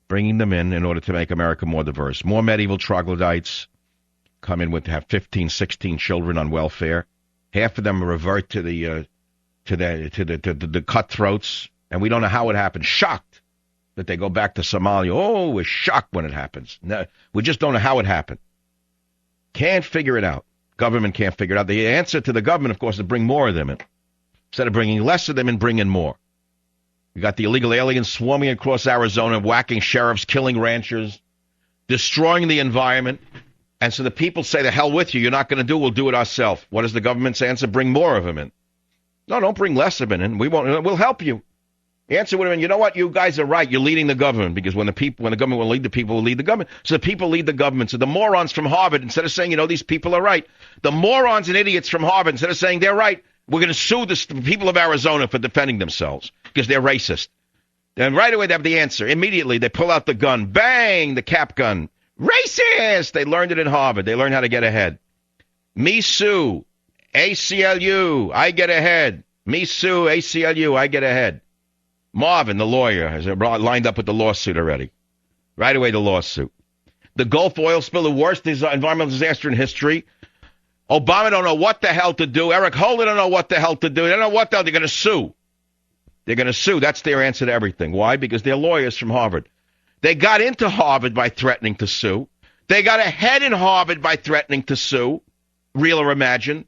bringing them in order to make America more diverse. More medieval troglodytes come in with have 15, 16 children on welfare. Half of them revert to the cutthroats, and we don't know how it happened. Shocked that they go back to Somalia. Oh, we're shocked when it happens. No, we just don't know how it happened. Can't figure it out. Government can't figure it out. The answer to the government, of course, is to bring more of them in. Instead of bringing less of them in, bring in more. You got the illegal aliens swarming across Arizona, whacking sheriffs, killing ranchers, destroying the environment. And so the people say, the hell with you. You're not going to do it. We'll do it ourselves. What is the government's answer? Bring more of them in. No, don't bring less of them in. We'll help you. The answer would have been, you know what? You guys are right. You're leading the government, because when the government will lead, the people will lead the government. So the people lead the government. So the morons from Harvard, instead of saying, these people are right, the morons and idiots from Harvard, instead of saying they're right, we're going to sue the people of Arizona for defending themselves because they're racist. And right away they have the answer. Immediately they pull out the gun. Bang! The cap gun. Racist! They learned it in Harvard. They learned how to get ahead. Me sue. ACLU. I get ahead. Me sue. ACLU. I get ahead. Marvin, the lawyer, has lined up with the lawsuit already. Right away, the lawsuit. The Gulf oil spill, the worst environmental disaster in history. Obama don't know what the hell to do. Eric Holder don't know what the hell to do. They don't know what the hell. They're going to sue. They're going to sue. That's their answer to everything. Why? Because they're lawyers from Harvard. They got into Harvard by threatening to sue. They got ahead in Harvard by threatening to sue. Real or imagine.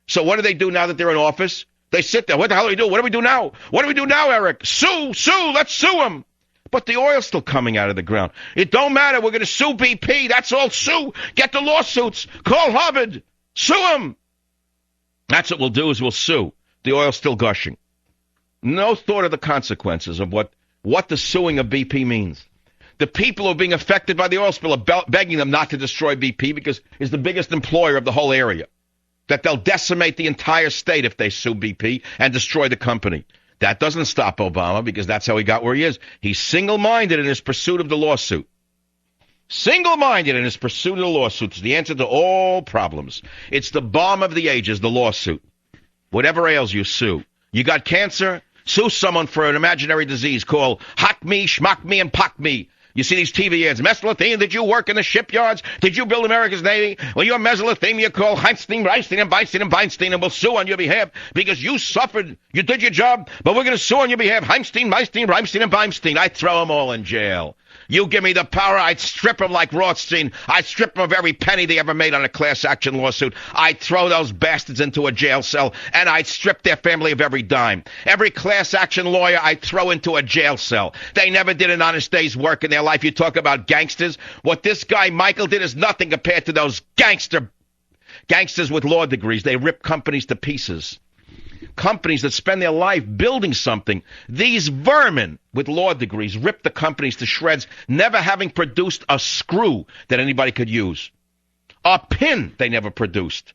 So what do they do now that they're in office? They sit there. What the hell do we do? What do we do now? What do we do now, Eric? Sue. Let's sue them. But the oil's still coming out of the ground. It don't matter. We're going to sue BP. That's all. Sue. Get the lawsuits. Call Harvard. Sue them. That's what we'll do, is we'll sue. The oil's still gushing. No thought of the consequences of what the suing of BP means. The people who are being affected by the oil spill are begging them not to destroy BP because it's the biggest employer of the whole area. That they'll decimate the entire state if they sue BP and destroy the company. That doesn't stop Obama, because that's how he got where he is. He's single-minded in his pursuit of the lawsuit. Single-minded in his pursuit of the lawsuit is the answer to all problems. It's the balm of the ages, the lawsuit. Whatever ails you, sue. You got cancer? Sue someone for an imaginary disease called Hock Me, Schmock Me, and Pock Me. You see these TV ads. Mesothelioma, did you work in the shipyards? Did you build America's Navy? Well, your mesothelioma, call Heinstein, Reinstein, and Weinstein, and we'll sue on your behalf because you suffered. You did your job, but we're going to sue on your behalf. Heinstein, Reinstein, and Weinstein. I'd throw them all in jail. You give me the power, I'd strip them like Rothstein. I'd strip them of every penny they ever made on a class action lawsuit. I'd throw those bastards into a jail cell, and I'd strip their family of every dime. Every class action lawyer I'd throw into a jail cell. They never did an honest day's work in their life. You talk about gangsters. What this guy Michael did is nothing compared to those gangsters with law degrees. They rip companies to pieces. Companies that spend their life building something. These vermin with law degrees rip the companies to shreds, never having produced a screw that anybody could use. A pin they never produced.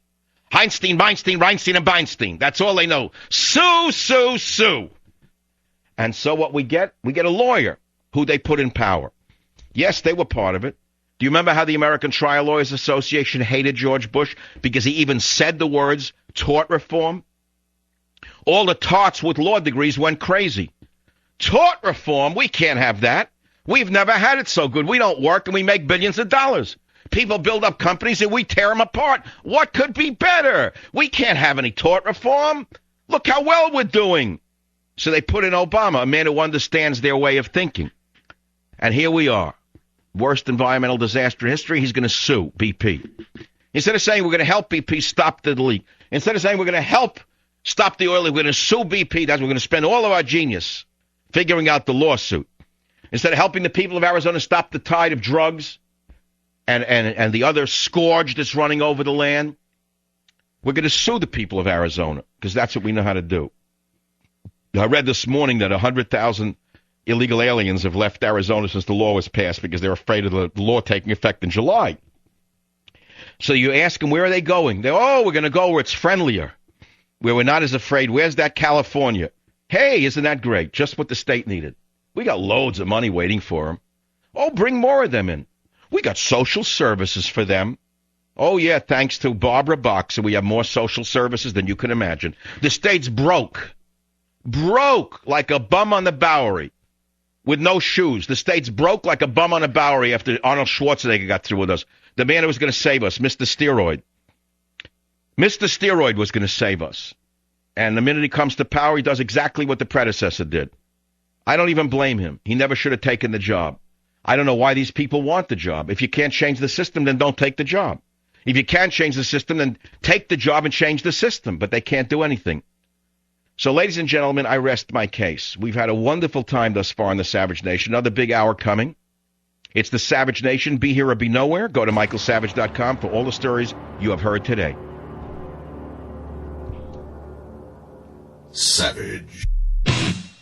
Heinstein, Weinstein, Reinstein, and Weinstein. That's all they know. Sue, sue, sue. And so what we get a lawyer who they put in power. Yes, they were part of it. Do you remember how the American Trial Lawyers Association hated George Bush because he even said the words tort reform? All the tarts with law degrees went crazy. Tort reform, we can't have that. We've never had it so good. We don't work and we make billions of dollars. People build up companies and we tear them apart. What could be better? We can't have any tort reform. Look how well we're doing. So they put in Obama, a man who understands their way of thinking. And here we are. Worst environmental disaster in history. He's going to sue BP. Instead of saying we're going to help BP stop the leak. Instead of saying we're going to help stop the oil, we're going to sue BP. That's we're going to spend all of our genius figuring out the lawsuit. Instead of helping the people of Arizona stop the tide of drugs and the other scourge that's running over the land, we're going to sue the people of Arizona because that's what we know how to do. I read this morning that 100,000 illegal aliens have left Arizona since the law was passed because they're afraid of the law taking effect in July. So you ask them, where are they going? We're going to go where it's friendlier, where we're not as afraid. Where's that California? Hey, isn't that great? Just what the state needed. We got loads of money waiting for them. Oh, bring more of them in. We got social services for them. Oh, yeah, thanks to Barbara Boxer, we have more social services than you can imagine. The state's broke like a bum on the Bowery. with no shoes. The state's broke like a bum on a Bowery after Arnold Schwarzenegger got through with us. The man who was going to save us, Mr. Steroid. Mr. Steroid was going to save us. And the minute he comes to power, he does exactly what the predecessor did. I don't even blame him. He never should have taken the job. I don't know why these people want the job. If you can't change the system, then don't take the job. If you can't change the system, then take the job and change the system. But they can't do anything. So, ladies and gentlemen, I rest my case. We've had a wonderful time thus far in the Savage Nation. Another big hour coming. It's the Savage Nation. Be here or be nowhere. Go to michaelsavage.com for all the stories you have heard today. Savage.